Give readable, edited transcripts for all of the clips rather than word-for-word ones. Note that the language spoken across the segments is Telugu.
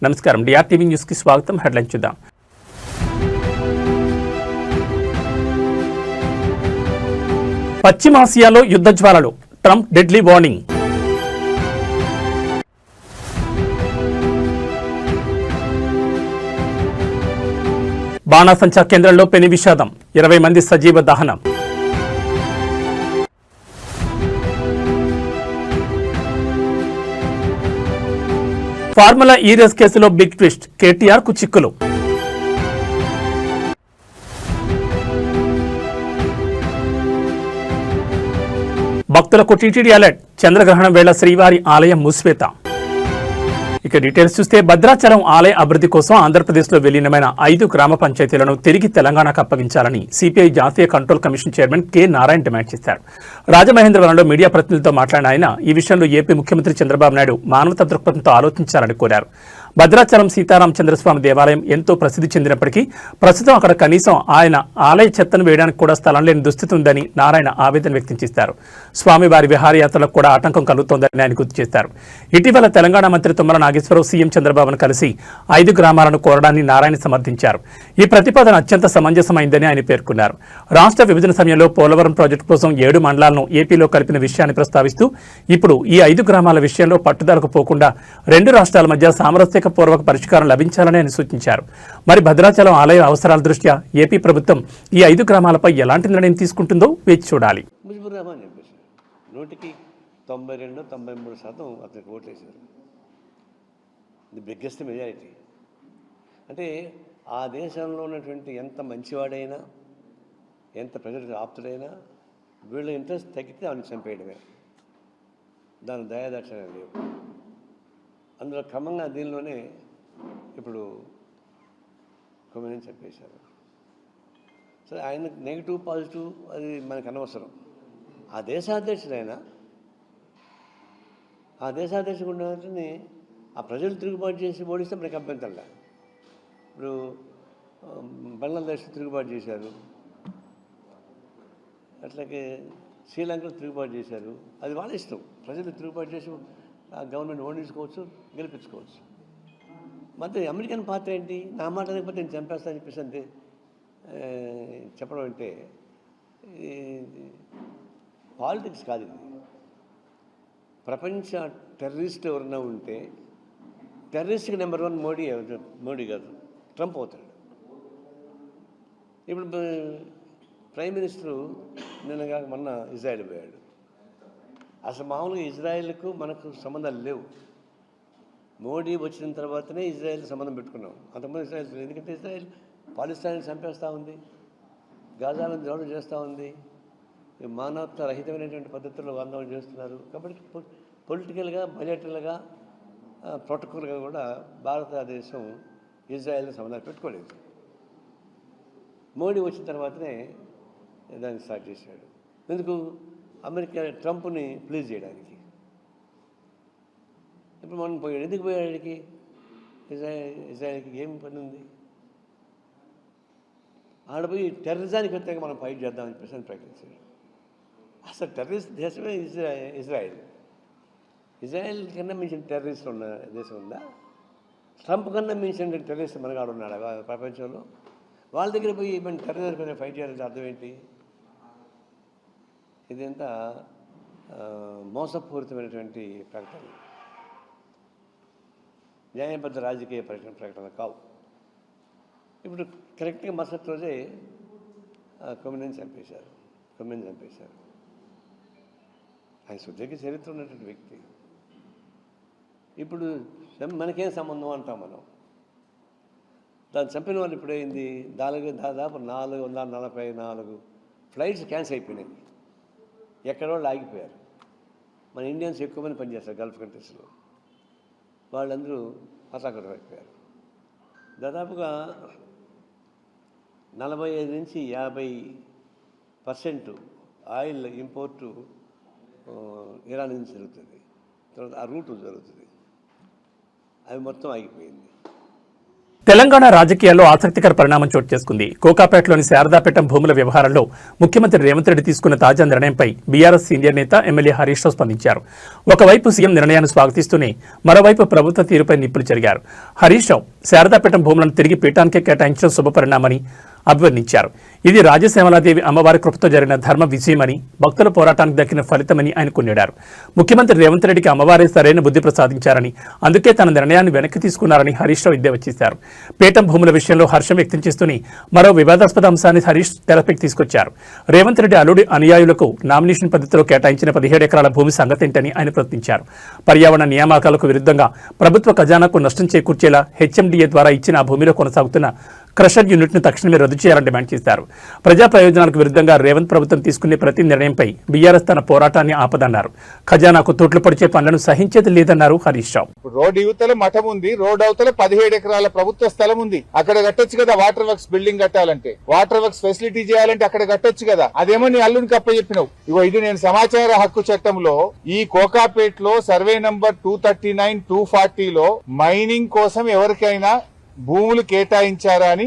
నమస్కారం, డిఆర్టీవీ న్యూస్కి స్వాగతం. హెడ్లైన్ చూద్దాం. పశ్చిమాసియాలో యుద్ధ జ్వాలలు, ట్రంప్ డెడ్లీ వార్నింగ్. బాణాసంచా కేంద్రంలో పెను విషాదం, 20 మంది సజీవ దహనం. ఫార్ములా ఈ రేస్ కేసులో బిగ్ ట్విస్ట్, కేటీఆర్ కు చిక్కులు. భక్తులకు టీటీడీ అలర్ట్, చంద్రగ్రహణం వేళ శ్రీవారి ఆలయం మూసివేత. ఇక డీటెయిల్స్ చూస్తే, భద్రాచలం ఆలయ అభివృద్ధి కోసం ఆంధ్రప్రదేశ్లో విలీనమైన 5 గ్రామ పంచాయతీలను తిరిగి తెలంగాణకు అప్పగించాలని సిపిఐ జాతీయ control commission chairman K Narayana demand చేశారు. రాజమహేంద్రవరంలో మీడియా ప్రతినిధులతో మాట్లాడిన ఆయన ఈ విషయంలో ఏపీ ముఖ్యమంత్రి చంద్రబాబు నాయుడు మానవతా దృక్పథంతో ఆలోచించాలని కోరారు. భద్రాచలం సీతారామచంద్రస్వామి దేవాలయం ఎంతో ప్రసిద్ధి చెందినప్పటికీ ప్రస్తుతం అక్కడ కనీసం ఆయన ఆలయ చెత్తను వేయడానికి కూడా స్థలం లేని దుస్థితి ఉందని నారాయణ ఆవేదన వ్యక్తం చేశారు. స్వామివారి విహారయాత్రలకు కూడా ఆటంకం కలుగుతోందని ఆయన గుర్తు చేశారు. ఇటీవల తెలంగాణ మంత్రి తుమ్మల నాగేశ్వరరావు సీఎం చంద్రబాబును కలిసి 5 గ్రామాలను కోరడాన్ని నారాయణ సమర్థించారు. ఈ ప్రతిపాదన అత్యంత సమంజసమైందని ఆయన పేర్కొన్నారు. రాష్ట్ర విభజన సమయంలో పోలవరం ప్రాజెక్టు కోసం 7 మండలాలను ఏపీలో కలిపిన విషయాన్ని ప్రస్తావిస్తూ ఇప్పుడు ఈ 5 గ్రామాల విషయంలో పట్టుదలకు పోకుండా 2 రాష్ట్రాల మధ్య సామరస్య పూర్వక పరిష్కారం లభించాలని ఆయన సూచించారు. మరి భద్రాచలం ఆలయ అవసరాల దృష్ట్యా ఏపీ ప్రభుత్వం ఈ 5 గ్రామాలపై ఎలాంటి నిర్ణయం తీసుకుంటుందో వేచి చూడాలి. నూటికి 92-93% అతనికి ఓట్లేశారు. The biggest majority. అంటే ఆ దేశంలో ఉన్నటువంటి ఎంత మంచివాడైనా, ఎంత ప్రజలకు ఆప్తుడైనా వీళ్ళ ఇంట్రెస్ట్ తగ్గితే ఆమెను చంపేయడమే. దాని దయాదక్షిణం లేవు. అందులో క్రమంగా దీనిలోనే ఇప్పుడు కొమ్మిని చెప్పేశారు. సరే, ఆయన నెగిటివ్ పాజిటివ్ అది మనకు అనవసరం. ఆ దేశాధ్యక్షుడైనా ఆ దేశాధ్యక్షుడు ఉన్నవాటిని ఆ ప్రజలు తిరుగుబాటు చేసి ఓడిస్తే మనకి అభ్యంతరంలా. ఇప్పుడు బంగ్లాదేశ్ తిరుగుబాటు చేశారు, అట్లాగే శ్రీలంకలో తిరుగుబాటు చేశారు. అది వాళ్ళ ఇష్టం. ప్రజలు తిరుగుబాటు చేసి గవర్నమెంట్ ఓడించుకోవచ్చు, గెలిపించుకోవచ్చు. మరి అమెరికన్ పాత్ర ఏంటి? నా మాట లేకపోతే నేను చంపేస్తాను చెప్పేసి అంటే చెప్పడం అంటే పాలిటిక్స్ కాదు ఇది. ప్రపంచ టెర్రరిస్ట్ ఎవరన్నా ఉంటే టెర్రరిస్ట్కి నెంబర్ 1 మోడీ కాదు, ట్రంప్ అవుతాడు. ఇప్పుడు ప్రైమ్ మినిస్టరు నిన్నగా మొన్న ఇజ్రాయెల్ పోయాడు. అసలు మామూలుగా ఇజ్రాయెల్కు మనకు సంబంధాలు లేవు. మోడీ వచ్చిన తర్వాతనే ఇజ్రాయెల్ సంబంధం పెట్టుకున్నాం. అంతకుముందు ఇజ్రాయెల్, ఎందుకంటే ఇజ్రాయెల్ పాలిస్తాన్ని చంపేస్తూ ఉంది, గాజాలను దాడులు చేస్తూ ఉంది, మానవత రహితమైనటువంటి పద్ధతుల్లో ఆందోళన చేస్తున్నారు. కాబట్టి పొలిటికల్గా, బడ్జెటల్గా, ప్రోటోకాల్గా కూడా భారతదేశం ఇజ్రాయెల్ని సంబంధాలు పెట్టుకోలేదు. మోడీ వచ్చిన తర్వాతనే దాన్ని స్టార్ట్ చేశాడు. ఎందుకు? అమెరికా ట్రంప్ని ప్లీజ్ చేయడానికి. ఇప్పుడు మనం పోయాడు. ఎందుకు పోయాడికి? ఇజ్రాయెల్కి ఏం పని ఉంది? ఆడపోయి టెర్రరిజానికి వ్యతిరేకంగా మనం ఫైట్ చేద్దామని చెప్పేసి ప్రకటించాడు. అసలు టెర్రరిస్ట్ దేశమే ఇజ్రాయెల్. ఇజ్రాయెల్ కన్నా మించిన టెర్రరిస్టులు ఉన్న దేశం ఉందా? ట్రంప్ కన్నా మించిన టెర్రరిస్ట్ మనగాడు ఉన్నాడు ప్రపంచంలో. వాళ్ళ దగ్గర పోయి మనం టెర్రరిజం ఫైట్ చేయాలంటే అర్థం ఏంటి? ఇదంతా మోసపూరితమైనటువంటి ప్రకటన, న్యాయబద్ధ రాజకీయ ప్రకటన కావు. ఇప్పుడు కరెక్ట్గా మరుసటి రోజే కొమ్మిని చంపేశారు. ఆయన సుదీర్ఘ చరిత్ర ఉన్నటువంటి వ్యక్తి. ఇప్పుడు మనకేం సంబంధం అంటాం మనం. దాన్ని చంపిన వాళ్ళు ఇప్పుడైంది దాదాపు 444 ఫ్లైట్స్ క్యాన్సిల్ అయిపోయినాయి. ఎక్కడ వాళ్ళు ఆగిపోయారు. మన ఇండియన్స్ ఎక్కువ మంది పనిచేస్తారు గల్ఫ్ కంట్రీస్లో. వాళ్ళందరూ హతాహతం అయిపోయారు. దాదాపుగా 45-50% ఆయిల్ ఇంపోర్టు ఇరాన్ నుంచి జరుగుతుంది. తర్వాత ఆ రూటు జరుగుతుంది. అవి మొత్తం ఆగిపోయింది. తెలంగాణ రాజకీయాల్లో ఆసక్తికర పరిణామం చోటు చేసుకుంది. కోకాపేటలోని శారదాపేటం భూముల వ్యవహారంలో ముఖ్యమంత్రి రేవంత్ రెడ్డి తీసుకున్న తాజా నిర్ణయంపై బీఆర్ఎస్ సీనియర్ నేత ఎమ్మెల్యే హరీష్ రావు స్పందించారు. ఒకవైపు సీఎం నిర్ణయాన్ని స్వాగతిస్తూనే మరోవైపు ప్రభుత్వ తీరుపై నిప్పులు చెరిగారు. హరీష్ రావు శారదాపేటం భూములను తిరిగి పీఠానికే కేటాయించడం శుభపరిణామని అభివర్ణించారు. ఇది రాజశ్యామలాదేవి అమ్మవారి కృపతో జరిగిన ధర్మ విజయమని, భక్తుల పోరాటానికి దక్కిన ఫలితమని ఆయన కొనియాడారు. ముఖ్యమంత్రి రేవంత్ రెడ్డికి అమ్మవారే సరైన బుద్ధి ప్రసాదించారని, అందుకే తన నిర్ణయాన్ని వెనక్కి తీసుకున్నారని హరీష్ రావు ఎద్దేవా చేశారు. పీఠం భూముల విషయంలో హర్షం వ్యక్తం చేస్తూనే మరో వివాదాస్పద అంశాన్ని హరీష్ తెరపైకి తీసుకొచ్చారు. రేవంత్ రెడ్డి అల్లుడి అనుయాయులకు నామినేషన్ పద్ధతిలో కేటాయించిన 17 ఎకరాల భూమి సంగతేంటని ఆయన ప్రశ్నించారు. పర్యావరణ నియామకాలకు విరుద్ధంగా ప్రభుత్వ ఖజానాకు నష్టం చేకూర్చేలా హెచ్ఎండిఏ ద్వారా ఇచ్చిన ఆ భూమిలో కొనసాగుతున్న క్రషర్ యూనిట్ను తక్షణమే రద్దు చేయాలని డిమాండ్ చేశారు. ప్రజా ప్రయోజనాలకు విరుద్ధంగా రేవంత్ ప్రభుత్వం తీసుకునే ప్రతి నిర్ణయంపై బీఆర్ఎస్ తన పోరాటాన్ని ఆపదన్నారు. ఖజానాకు తూట్లు పొడిచే పనులను సహించేది లేదన్నారు హరీష్ రావు. రోడ్ యువతల మఠం ఉంది, రోడ్ అవతల 17 ఎకరాల ప్రభుత్వ స్థలం ఉంది. అక్కడ కట్టొచ్చు కదా. వాటర్ వర్క్స్ బిల్డింగ్ కట్టాలంటే, వాటర్ వర్క్స్ ఫెసిలిటీ చేయాలంటే అక్కడ కట్టొచ్చు కదా. అదేమో నీ అల్లునికి అప్పచెప్పినావు. ఇగో ఇది నేను సమాచార హక్కు చట్టంలో ఈ కోకాపేట్లో సర్వే నంబర్ 239, 240లో మైనింగ్ కోసం ఎవరికైనా భూములు కేటాయించారా అని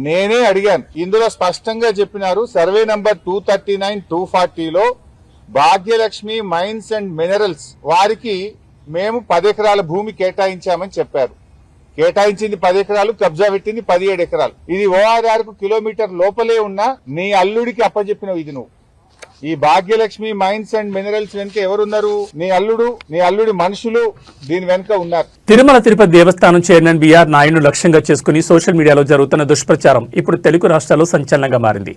నేనే అడిగాను. ఇందులో స్పష్టంగా చెప్పినారు. సర్వే నంబర్ 239, 240లో భాగ్యలక్ష్మి మైన్స్ అండ్ మినరల్స్ వారికి మేము 10 ఎకరాల భూమి కేటాయించామని చెప్పారు. కేటాయించింది 10 ఎకరాలు, కబ్జా పెట్టింది 17 ఎకరాలు. ఇది ఓఆర్ఆర్ కు కిలోమీటర్ లోపలే ఉన్న నీ అల్లుడికి అప్పచెప్పినవు. ఇది నువ్వు ఈ భాగ్యలక్ష్మి మైన్స్ అండ్ మినరల్స్ వెనుక ఎవరున్నారు? నీ అల్లుడి మనుషులు దీని వెనుక ఉన్నారు. తిరుమల తిరుపతి దేవస్థానం చైర్మన్ బీఆర్ నాయుడును లక్ష్యంగా చేసుకుని సోషల్ మీడియాలో జరుగుతున్న దుష్ప్రచారం ఇప్పుడు తెలుగు రాష్ట్రాల్లో సంచలనంగా మారింది.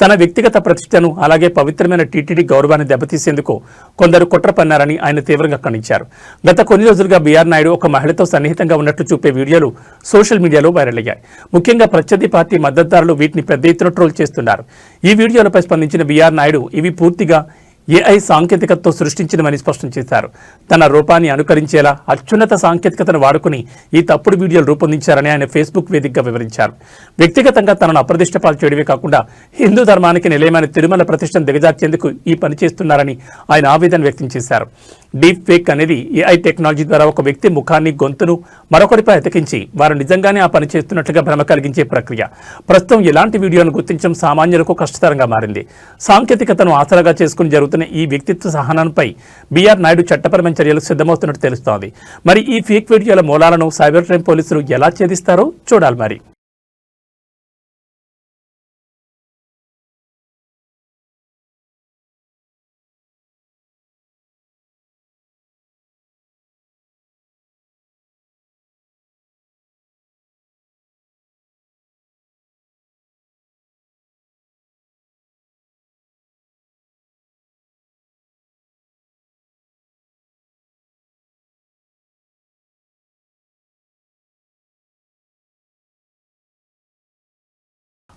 తన వ్యక్తిగత ప్రతిష్టను అలాగే పవిత్రమైన టీటీడీ గౌరవాన్ని దెబ్బతీసేందుకు కొందరు కుట్ర పన్నారని ఆయన తీవ్రంగా ఖండించారు. గత కొన్ని రోజులుగా బీఆర్ నాయుడు ఒక మహిళతో సన్నిహితంగా ఉన్నట్లు చూపే వీడియోలు సోషల్ మీడియాలో వైరల్ అయ్యాయి. ముఖ్యంగా ప్రత్యర్థి పార్టీ మద్దతుదారులు వీటిని పెద్ద ఎత్తున ట్రోల్ చేస్తున్నారు. ఈ వీడియోలపై స్పందించిన బీఆర్ నాయుడు ఇవి పూర్తిగా ఏఐ సాంకేతికతతో సృష్టించినవని స్పష్టం చేశారు. తన రూపాన్ని అనుకరించేలా అత్యున్నత సాంకేతికతను వాడుకుని ఈ తప్పుడు వీడియోలు రూపొందించారని ఆయన ఫేస్బుక్ వేదికగా వివరించారు. వ్యక్తిగతంగా తనను అప్రదిష్టపాలు చేయడమే కాకుండా హిందూ ధర్మానికి నిలయమైన తిరుమల ప్రతిష్టను దిగజార్చేందుకు ఈ పని చేస్తున్నారని ఆయన ఆవేదన వ్యక్తం చేశారు. డీప్ ఫేక్ అనేది ఏఐ టెక్నాలజీ ద్వారా ఒక వ్యక్తి ముఖాన్ని, గొంతును మరొకరిపై అతికించి వారు నిజంగానే ఆ పని చేస్తున్నట్లుగా భ్రమ కలిగించే ప్రక్రియ. ప్రస్తుతం ఇలాంటి వీడియోను గుర్తించడం సామాన్యులకు కష్టతరంగా మారింది. సాంకేతికతను ఆసరాగా చేసుకుని జరుగుతున్న ఈ వ్యక్తిత్వ సహనంపై బీఆర్ నాయుడు చట్టపరమైన చర్యలకు సిద్ధమవుతున్నట్టు తెలుస్తోంది. మరి ఈ ఫేక్ వీడియోల మూలాలను సైబర్ క్రైమ్ పోలీసులు ఎలా ఛేదిస్తారో చూడాలి. మరి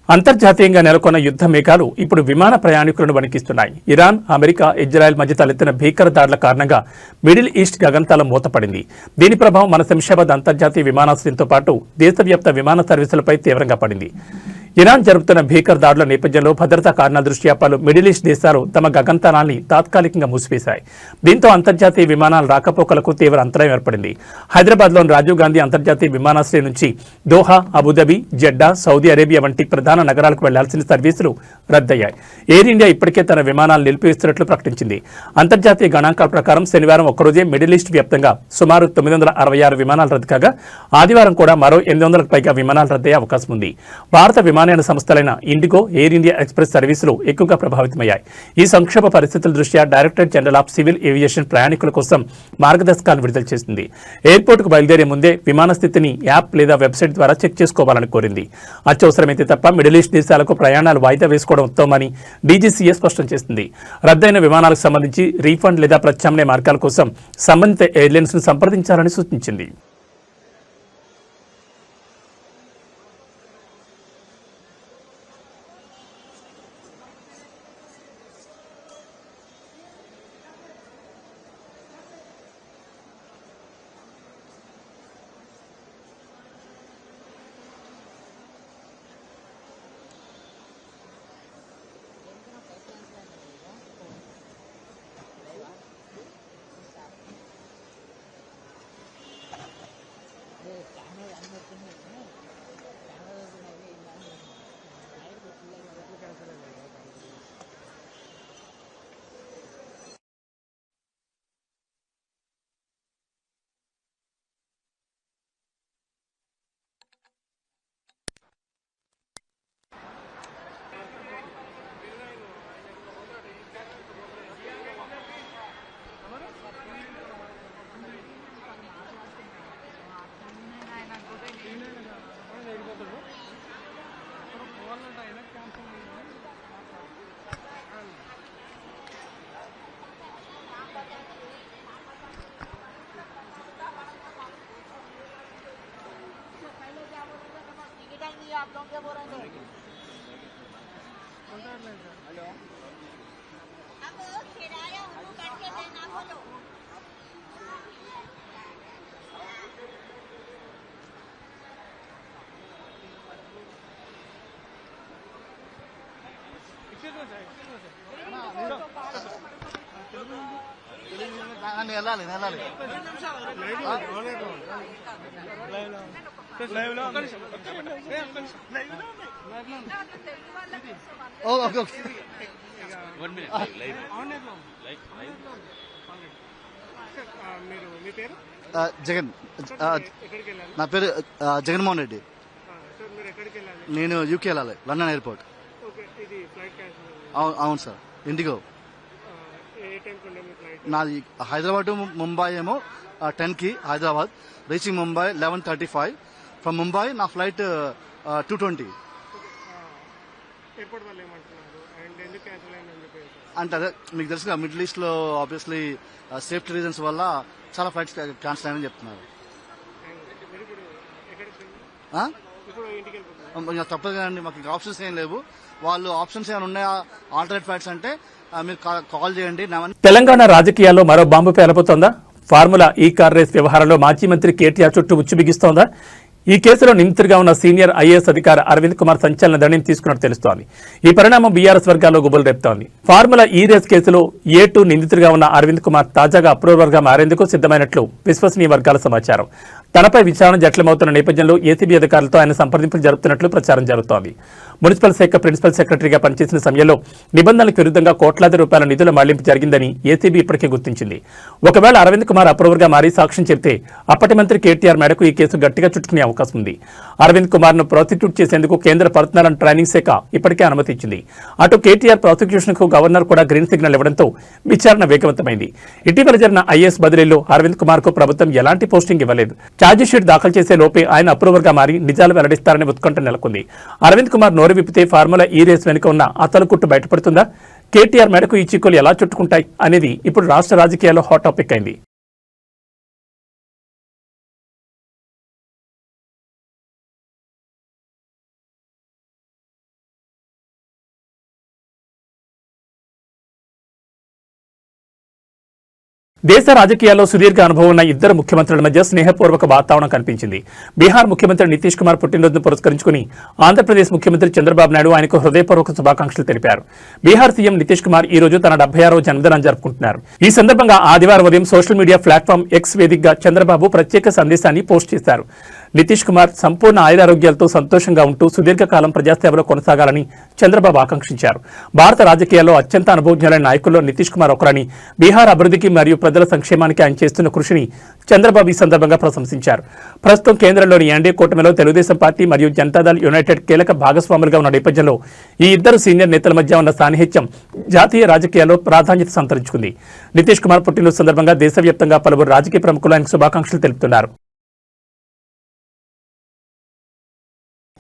అంతర్జాతీయంగా నెలకొన్న యుద్ధ మేఘాలు ఇప్పుడు విమాన ప్రయాణికులను వణికిస్తున్నాయి. ఇరాన్, అమెరికా, ఇజ్రాయెల్ మధ్య తలెత్తిన భీకర దాడుల కారణంగా మిడిల్ ఈస్ట్ గగనతలం మూతపడింది. దీని ప్రభావం మన శంషాబాద్ అంతర్జాతీయ విమానాశ్రయంతో పాటు దేశవ్యాప్త విమాన సర్వీసులపై తీవ్రంగా పడింది. ఇరాన్ జరుపుతున్న భీకర దాడుల నేపథ్యంలో భద్రతా కారణాల దృష్ట్యా పలు మిడిల్ ఈస్ట్ దేశాలు తమ గగనతలాన్ని తాత్కాలికంగా మూసివేశాయి. దీంతో అంతర్జాతీయ విమానాల రాకపోకలకు తీవ్ర అంతరాయం ఏర్పడింది. హైదరాబాద్లోని రాజీవ్ గాంధీ అంతర్జాతీయ విమానాశ్రయం నుంచి Doha, Abu Dhabi, Jeddah, Saudi Arabia వంటి ప్రధాన నగరాలకు వెళ్లాల్సిన సర్వీసులు రద్దయ్యాయి. ఎయిర్ ఇండియా ఇప్పటికే తన విమానాలు నిలిపివేస్తున్నట్లు ప్రకటించింది. అంతర్జాతీయ గణాంకాల ప్రకారం శనివారం ఒక్కరోజే మిడిల్ ఈస్ట్ వ్యాప్తంగా సుమారు 966 విమానాలు రద్దు కాగా ఆదివారం కూడా మరో 800కు పైగా విమానాలు రద్దయ్యే అవకాశం ఉంది. భారత విమానయాన సంస్థలైన ఇండిగో, ఎయిర్ ఇండియా ఎక్స్ప్రెస్ సర్వీసులు ఎక్కువగా ప్రభావితమయ్యాయి. ఈ సంక్షోభ పరిస్థితుల దృష్ట్యా directorate general of civil aviation ప్రయాణికుల కోసం మార్గదర్శకాలను విడుదల చేసింది. ఎయిర్పోర్టుకు బయలుదేరే ముందే విమాన స్థితిని యాప్ లేదా వెబ్సైట్ ద్వారా చెక్ చేసుకోవాలని కోరింది. అత్యవసరమైతే తప్ప మిడిల్ ఈస్ట్ దేశాలకు ప్రయాణాలు వాయిదా వేసుకోవడం ఉత్తమని డీజీసీఏ స్పష్టం చేసింది. రద్దయిన విమానాలకు సంబంధించి రీఫండ్ లేదా ప్రత్యామ్నాయ మార్గాల కోసం సంబంధిత ఎయిర్లైన్స్ ను సంప్రదించాలని సూచించింది. జగన్ నా పేరు జగన్మోహన్ రెడ్డి. నేను యూకే వెళ్ళాలి, లండన్ ఎయిర్పోర్ట్. అవును సార్, ఇండిగో. నాది హైదరాబాద్ టు ముంబై ఏమో 10కి హైదరాబాద్, రీచింగ్ ముంబై 11:35. ఫ్రమ్ ముంబై నా ఫ్లైట్ 2:20. అంటే అదే మీకు తెలుసు, మిడిల్ ఈస్ట్ లో ఆబ్వియస్లీ సేఫ్టీ రీజన్స్ వల్ల చాలా ఫ్లైట్స్ క్యాన్సిల్ అయ్యాయని చెప్తున్నారు. తప్పదు కదండి, మాకు ఇంకా ఆప్షన్స్ ఏం లేవు. వాళ్ళు ఆప్షన్స్ ఏమైనా ఉన్నాయా ఆల్టర్నేట్ ఫ్లైట్స్ అంటే మీరు కాల్ చేయండి. తెలంగాణ రాజకీయాల్లో మరో బాంబు పేలబోతోందా? ఫార్ములా ఈ కార్ రేస్ వ్యవహారంలో మాజీ మంత్రి కేటీఆర్ చుట్టూ ఉచ్చు బిగిస్తోందా? ఈ కేసులో నిందితుడిగా ఉన్న సీనియర్ ఐఏఎస్ అధికారి అరవింద్ కుమార్ సంచలన నిర్ణయం తీసుకున్నట్టు తెలుస్తోంది. ఈ పరిణామం బీఆర్ఎస్ వర్గాల్లో గుబులు రేపుతోంది. ఫార్ములా ఈ రేస్ కేసులో A2 నిందితుడిగా ఉన్న అరవింద్ కుమార్ తాజాగా అప్రూవర్గా మారేందుకు సిద్దమైనట్లు విశ్వసనీయ వర్గాల సమాచారం. తనపై విచారణ జటిలమవుతున్న నేపథ్యంలో ఏసీబీ అధికారులతో ఆయన సంప్రదింపులు జరుపుతున్నట్లు ప్రచారం జరుగుతోంది. మున్సిపల్ శాఖ ప్రిన్సిపల్ సెక్రటరీగా పనిచేసిన సమయంలో నిబంధనలకు విరుద్ధంగా కోట్లాది రూపాయల నిధుల మళ్లింపు జరిగిందని ఏసీబీ ఇప్పటికే గుర్తించింది. ఒకవేళ అరవింద్ కుమార్ అప్రూవర్గా మారి సాక్ష్యం చెబితే అప్పటి మంత్రి కేటీఆర్ మేరకు ఈ కేసు గట్టిగా చుట్టుకునే అవకాశం ఉంది. అరవింద్ కుమార్ ను ప్రాసిక్యూట్ చేసేందుకు కేంద్ర పర్సనల్ అండ్ ట్రైనింగ్ శాఖ ఇప్పటికే అనుమతించింది. అటు కేటీఆర్ ప్రాసిక్యూషన్ కు గవర్నర్ కూడా గ్రీన్ సిగ్నల్ ఇవ్వడంతో విచారణ వేగవంతమైంది. ఇటీవల జరిగిన ఐఏఎస్ బదిలీలో అరవింద్ కుమార్ కు ప్రభుత్వం ఎలాంటి పోస్టింగ్ ఇవ్వలేదు. ఛార్జిషీట్ దాఖలు చేసే లోపే ఆయన అప్రూవర్ గా మారి నిజాలు వెల్లడిస్తారని ఉత్కంఠ నెలకొంది. అరవింద్ కుమార్ నోరు విప్పితే ఫార్ములా ఈ రేస్ వెనుక ఉన్న అతలు కుట్టు బయటపడుతుందా? కేటీఆర్ మేరకు ఈ చిక్కులు ఎలా చుట్టుకుంటాయి అనేది ఇప్పుడు రాష్ట్ర రాజకీయాల్లో హాట్ టాపిక్ అయింది. దేశ రాజకీయాల్లో సుదీర్ఘ అనుభవం ఉన్న ఇద్దరు ముఖ్యమంత్రుల మధ్య స్నేహపూర్వక వాతావరణం కనిపించింది. బీహార్ ముఖ్యమంత్రి నితీష్ కుమార్ పుట్టినరోజును పురస్కరించుకుని ఆంధ్రప్రదేశ్ ముఖ్యమంత్రి చంద్రబాబు నాయుడు ఆయనకు హృదయపూర్వక శుభాకాంక్షలు తెలిపారు. బీహార్ సీఎం నితీష్ కుమార్ ఈ రోజు తన 76వ జన్మదినాన్ని జరుపుకుంటున్నారు. ఈ సందర్భంగా ఆదివారం ఉదయం సోషల్ మీడియా ప్లాట్ఫామ్ ఎక్స్ వేదికగా చంద్రబాబు ప్రత్యేక సందేశాన్ని పోస్ట్ చేశారు. నితీష్ కుమార్ సంపూర్ణ ఆయురారోగ్యాలతో సంతోషంగా ఉంటూ సుదీర్ఘకాలం ప్రజాసేవలో కొనసాగాలని చంద్రబాబు ఆకాంక్షించారు. భారత రాజకీయాల్లో అత్యంత అనుభవజ్ఞులైన నాయకుల్లో నితీష్ కుమార్ ఒకరని, బీహార్ అభివృద్ధికి మరియు ప్రజల సంక్షేమానికి ఆయన చేస్తున్న కృషిని చంద్రబాబు ఈ సందర్భంగా ప్రశంసించారు. ప్రస్తుతం కేంద్రంలోని ఎన్డీఏ కూటమిలో తెలుగుదేశం పార్టీ మరియు జనతాదళ్ యునైటెడ్ కీలక భాగస్వాములుగా ఉన్న నేపథ్యంలో ఈ ఇద్దరు సీనియర్ నేతల మధ్య ఉన్న సాన్నిహిత్యం జాతీయ రాజకీయాల్లో ప్రాధాన్యత సంతరించుకుంది. నితీష్ కుమార్ పుట్టినరోజు సందర్భంగా దేశవ్యాప్తంగా పలువురు రాజకీయ ప్రముఖులు ఆయనకు శుభాకాంక్షలు తెలుపుతున్నారు.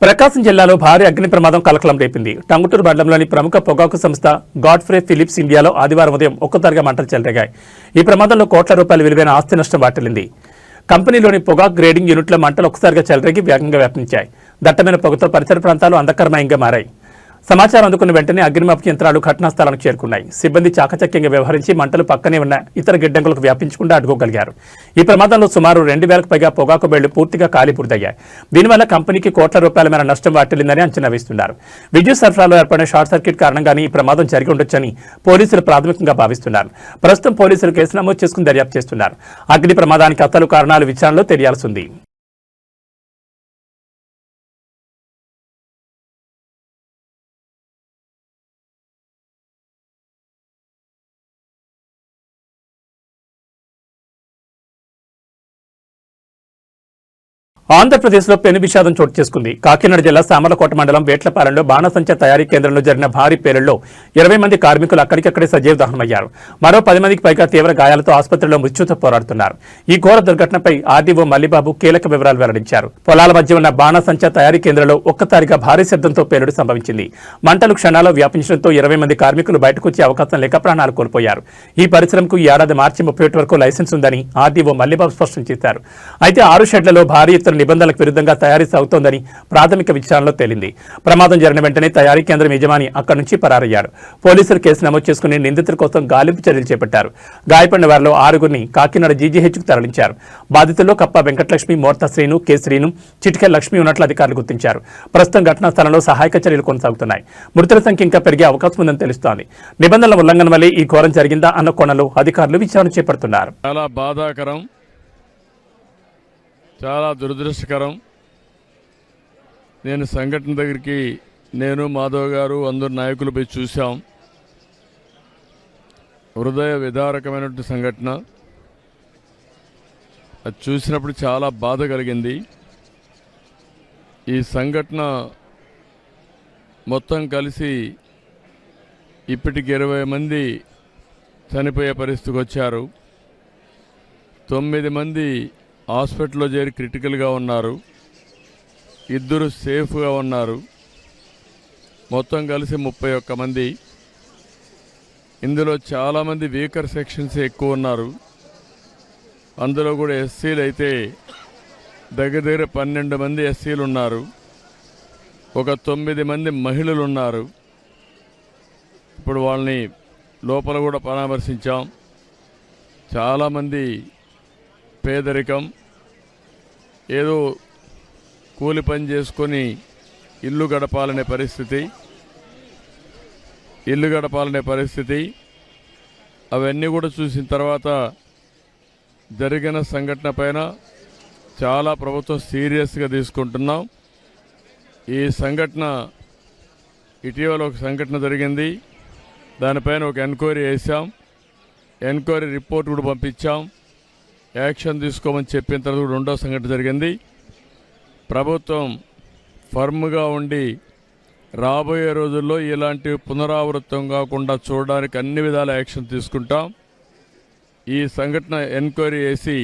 ప్రకాశం జిల్లాలో భారీ అగ్ని ప్రమాదం కలకలం రేపింది. టంగుటూరు మండలంలోని ప్రముఖ పొగాకు సంస్థ గాడ్ఫ్రే ఫిలిప్స్ ఇండియాలో ఆదివారం ఉదయం ఒక్కసారిగా మంటలు చెలరేగాయి. ఈ ప్రమాదంలో కోట్ల రూపాయల విలువైన ఆస్తి నష్టం వాటిల్లింది. కంపెనీలోని పొగాకు గ్రేడింగ్ యూనిట్ల మంటలు ఒక్కసారిగా చెలరేగి వేగంగా వ్యాపించాయి. దట్టమైన పొగతో పరిసర ప్రాంతాలు అంధకరమయంగా మారాయి. సమాచారం అందుకున్న వెంటనే అగ్నిమాపక యంత్రాలు ఘటనా స్థలానికి చేరుకున్నాయి. సిబ్బంది చాకచక్యంగా వ్యవహరించి మంటలు పక్కనే ఉన్న ఇతర గిడ్డంగులకు వ్యాపించకుండా అడ్డుకోగలిగారు. ఈ ప్రమాదంలో సుమారు 2,000కు పైగా పొగాకు బెళ్లు పూర్తిగా కాలిపురిదయ్యాయి. దీనివల్ల కంపెనీకి కోట్ల రూపాయల మేర నష్టం వాటిల్లిందని అంచనా వేస్తున్నారు. విద్యుత్ సరఫరాలో ఏర్పడిన షార్ట్ సర్క్యూట్ కారణంగానే ఈ ప్రమాదం జరిగి ఉండొచ్చని పోలీసులు ప్రాథమికంగా భావిస్తున్నారు. ప్రస్తుతం పోలీసులు కేసు నమోదు చేసుకుని దర్యాప్తు చేస్తున్నారు. అగ్ని ప్రమాదానికి అసలు కారణాలు విచారణలో తెలియాల్సి ఉంది. ఆంధ్రప్రదేశ్లో పెను విషాదం చోటు చేసుకుంది. కాకినాడ జిల్లా సామర్లకోట మండలం వేట్లపాలెంలో బాణసంచా తయారీ కేంద్రంలో జరిగిన భారీ పేలుళ్లో 20 మంది కార్మికులు అక్కడికక్కడే సజీవ దహనమయ్యారు. మరో 10 మందికి పైగా తీవ్ర గాయాలతో ఆసుపత్రిలో మృత్యుతో పోరాడుతున్నారు. ఈ ఘోర దుర్ఘటనపై ఆర్డీఓ మల్లిబాబు కీలక వివరాలు వెల్లడించారు. పొలాల మధ్య ఉన్న బాణసంచా తయారీ కేంద్రంలో ఒక్కసారిగా భారీ శబ్దంతో పేలుడు సంభవించింది. మంటలు క్షణాల్లో వ్యాపించడంతో 20 మంది కార్మికులు బయటకు వచ్చే అవకాశం లేక ప్రాణాలు కోల్పోయారు. ఈ పరిశ్రమకు ఈ ఏడాది మార్చి 31 వరకు లైసెన్స్ ఉందని ఆర్డీఓ మల్లిబాబు స్పష్టం చేశారు. అయితే 6 షెడ్లలో భారీ ఎత్తున ప్రభుత్వ నిబంధనలకు విరుద్ధంగా తయారీ సాగుతోందని ప్రాథమిక విచారణలో తేలింది. ప్రమాదం జరిగిన వెంటనే తయారీ కేంద్రం యజమాని అక్కడి నుంచి పరారయ్యారు. పోలీసులు కేసు నమోదు చేసుకుని నిందితుల కోసం గాలింపు చర్యలు చేపట్టారు. గాయపడిన వారిలో 6గురిని కాకినాడ జీజీహెచ్కు తరలించారు. బాధితుల్లో కప్ప వెంకటలక్ష్మి, మోర్తా శ్రీను, కె శ్రీను, చిటికె లక్ష్మి ఉన్నట్లు అధికారులు గుర్తించారు. ప్రస్తుతం ఘటనా స్థలంలో సహాయక చర్యలు కొనసాగుతున్నాయి. మృతుల సంఖ్య ఇంకా పెరిగే అవకాశం ఉందని తెలుస్తోంది. నిబంధనల ఉల్లంఘన వల్లే ఈ ఘోరం జరిగిందా అన్న కోణంలో అధికారులు విచారణ చేపడుతున్నారు. చాలా బాధాకరం, చాలా దురదృష్టకరం. నేను సంఘటన దగ్గరికి మాధవ్ గారు అందరు నాయకులు పోయి చూశాం. హృదయ విదారకమైనటువంటి సంఘటన. అది చూసినప్పుడు చాలా బాధ కలిగింది. ఈ సంఘటన మొత్తం కలిసి ఇప్పటికి 20 మంది చనిపోయే పరిస్థితికి వచ్చారు. 9 మంది హాస్పిటల్లో చేరి క్రిటికల్గా ఉన్నారు. 2 సేఫ్గా ఉన్నారు. మొత్తం కలిసి 31 మంది. ఇందులో చాలామంది వీకర్ సెక్షన్స్ ఎక్కువ ఉన్నారు. అందులో కూడా ఎస్సీలు అయితే దగ్గర 12 మంది ఎస్సీలు ఉన్నారు. ఒక 9 మంది మహిళలు ఉన్నారు. ఇప్పుడు వాళ్ళని లోపల కూడా పరామర్శించాం. చాలామంది పేదరికం, ఏదో కూలి పని చేసుకొని ఇల్లు గడపాలనే పరిస్థితి. అవన్నీ కూడా చూసిన తర్వాత జరిగిన సంఘటన పైన చాలా ప్రభుత్వం సీరియస్గా తీసుకుంటున్నాం. ఈ సంఘటన ఇటీవల ఒక సంఘటన జరిగింది. దానిపైన ఒక ఎంక్వైరీ వేసాం. ఎంక్వైరీ రిపోర్ట్ కూడా పంపించాం. యాక్షన్ తీసుకోమని చెప్పిన తర్వాత కూడా 2వ సంఘటన జరిగింది. ప్రభుత్వం ఫర్మ్గా ఉండి రాబోయే రోజుల్లో ఇలాంటి పునరావృతం కాకుండా చూడడానికి అన్ని విధాల యాక్షన్ తీసుకుంటాం. ఈ సంఘటన ఎంక్వైరీ చేసి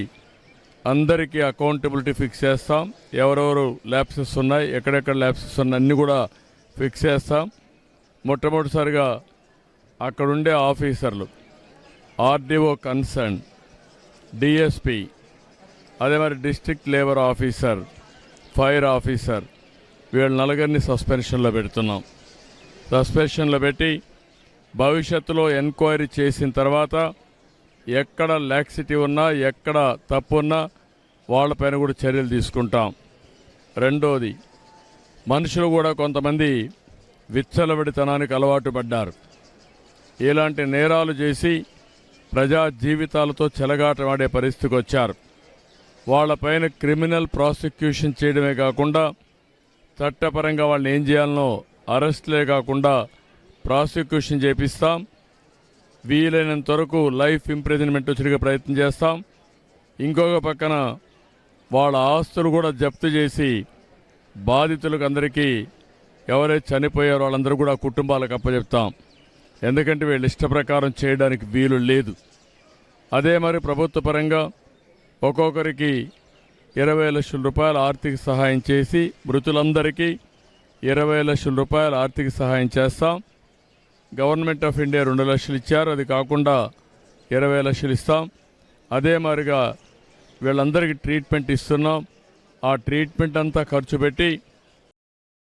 అందరికీ అకౌంటబిలిటీ ఫిక్స్ చేస్తాం. ఎవరెవరు ల్యాప్సెస్ ఉన్నాయి, ఎక్కడెక్కడ ల్యాప్సెస్ ఉన్నాయి అన్నీ కూడా ఫిక్స్ చేస్తాం. మొట్టమొదటిసారిగా అక్కడుండే ఆఫీసర్లు, ఆర్డీఓ కన్సర్న్, డిఎస్పి, అదే మరి district labour officer, fire officer, వీళ్ళ 4 సస్పెన్షన్లో పెడుతున్నాం. సస్పెన్షన్లో పెట్టి భవిష్యత్తులో ఎంక్వైరీ చేసిన తర్వాత ఎక్కడ లాక్సిటీ ఉన్నా, ఎక్కడ తప్పు ఉన్నా వాళ్ళపైన కూడా చర్యలు తీసుకుంటాం. రెండోది, మనుషులు కూడా కొంతమంది విచ్చలవిడితనానికి అలవాటు పడ్డారు. ఇలాంటి నేరాలు చేసి ప్రజా జీవితాలతో చెలగాటమాడే పరిస్థితికి వచ్చారు. వాళ్ళపైన క్రిమినల్ ప్రాసిక్యూషన్ చేయడమే కాకుండా చట్టపరంగా వాళ్ళని ఏం చేయాలనో అరెస్ట్లే కాకుండా ప్రాసిక్యూషన్ చేపిస్తాం. వీలైనంత వరకు లైఫ్ ఇంప్రిజన్మెంట్ వచ్చే ప్రయత్నం చేస్తాం. ఇంకొక పక్కన వాళ్ళ ఆస్తులు కూడా జప్తు చేసి బాధితులకు అందరికీ ఎవరైతే చనిపోయారో వాళ్ళందరూ కూడా కుటుంబాలకు అప్పచెప్తాం. ఎందుకంటే వీళ్ళు ఇష్ట ప్రకారం చేయడానికి వీలు లేదు. అదే మరి ప్రభుత్వ పరంగా ఒక్కొక్కరికి 20 లక్షల రూపాయల ఆర్థిక సహాయం చేసి మృతులందరికీ 20 లక్షల రూపాయల ఆర్థిక సహాయం చేస్తాం. గవర్నమెంట్ ఆఫ్ ఇండియా 2 లక్షలు ఇచ్చారు. అది కాకుండా 20 లక్షలు ఇస్తాం. అదే మాదిరిగా వీళ్ళందరికీ ట్రీట్మెంట్ ఇస్తున్నాం. ఆ ట్రీట్మెంట్ అంతా ఖర్చు పెట్టి